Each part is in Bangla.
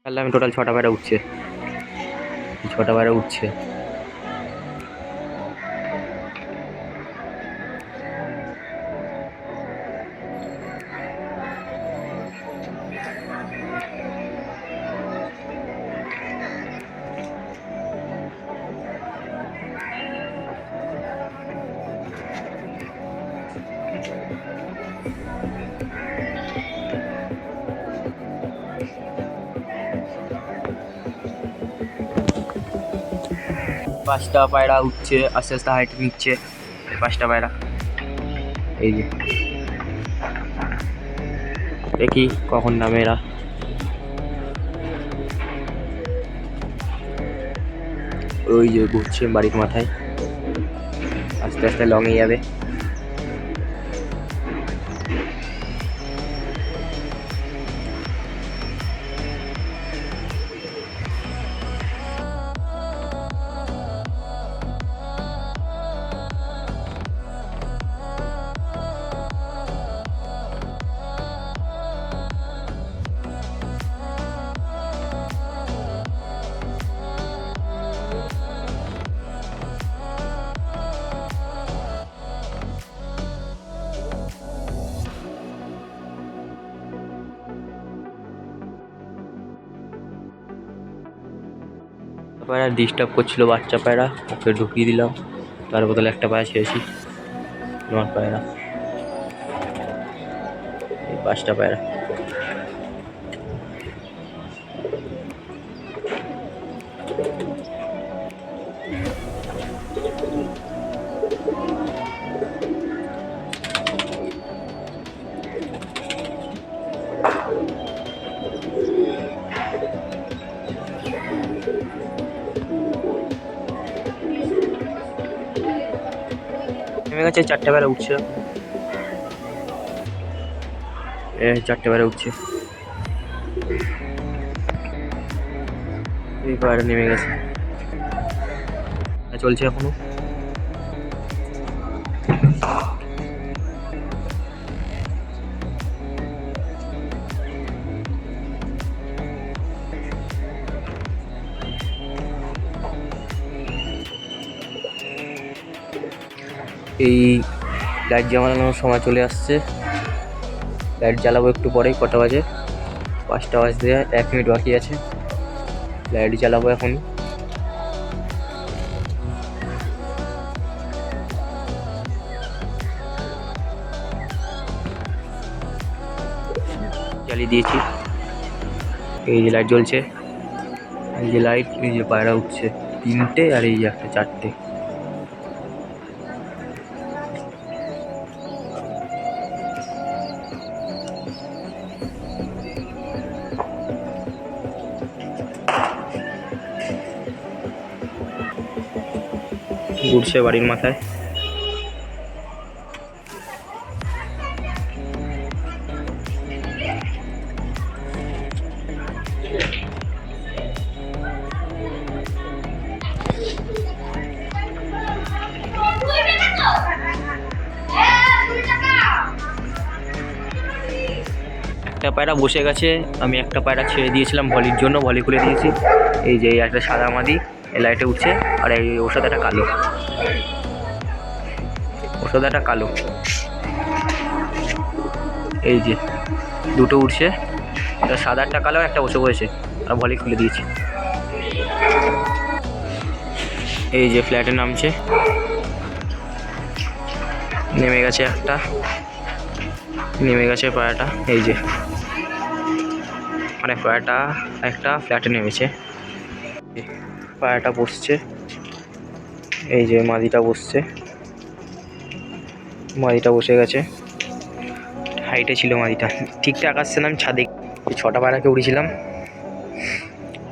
তাহলে আমি টোটাল 6টা পায়রা উঠছে, 6টা পায়রা উঠছে। পাঁচটা পায়রা উঠছে, আস্তে আস্তে হাইট নিচ্ছে 5টা পায়রা। এই যে দেখি কখন নামে এরা। ওই যে ঘুরছে বাড়ির মাথায়, আস্তে আস্তে লঙে যাবে। পায়রা ডিস্টার্ব করছিল, বাচ্চা পায়রা, ওকে ঢুকিয়ে দিলাম। তার বদলে একটা পায়রা ছেড়েছি, নট পায়রা। এই 5টা পায়রা। নেমে গেছে, 4টে পায়রা উঠছে, 4টে পায়রা উঠছে। এই পায়রা নেমে গেছে, চলছে এখনো। এই লাইট জ্বালানোর সময় চলে আসছে, লাইট জ্বালাবো একটু পরেই। কটা বাজে? 5টা বাজতে 1 মিনিট বাকি আছে। লাইট জ্বালাবো এখন। জ্বালিয়ে দিয়েছি, এই যে লাইট জ্বলছে, এই যে লাইট, এই যে পায়রা উঠছে 3টে, আর এই যে একটা 4টে। ঘুরছে বাড়ির মাথায়। একটা পায়রা বসে গেছে, আমি একটা পায়রা ছেড়ে দিয়েছিলাম ভলির জন্য, ভলি খুলে দিয়েছি। এই যে এই একটা সাদা মাদি এই লাইটে উঠছে, আর এই ওর সাথে একটা কালো, ওর সাথে একটা কালো। এই যে দুটো উঠছে, একটা সাদা একটা কালো, একটা বসে বসেছে, আর ভলি খুলে দিয়েছি। এই যে ফ্ল্যাটে নামছে, নেমে গেছে একটা, নেমে গেছে পায়রাটা। এই যে মানে পায়রাটা একটা ফ্ল্যাটে নেমেছে, পায়রাটা বসছে। এই যে মাদিটা বসছে, মাদিটা বসে গেছে, হাইটে ছিল মাদিটা, ঠিকঠাক আসছে না। আমি ছাদে 6টা পায়রাকে উড়িয়েছিলাম।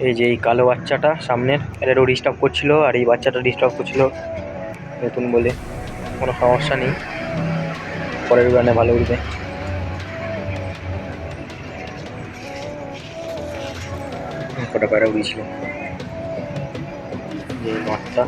এই যে এই কালো বাচ্চাটা সামনের, এটারও ডিস্টার্ব করছিল, আর এই বাচ্চাটা ডিস্টার্ব করছিল, নতুন বলে কোনো সমস্যা নেই, পরের গানে ভালো উঠবে। কটা পায়রা উড়িয়েছিল, এই মাঠটা।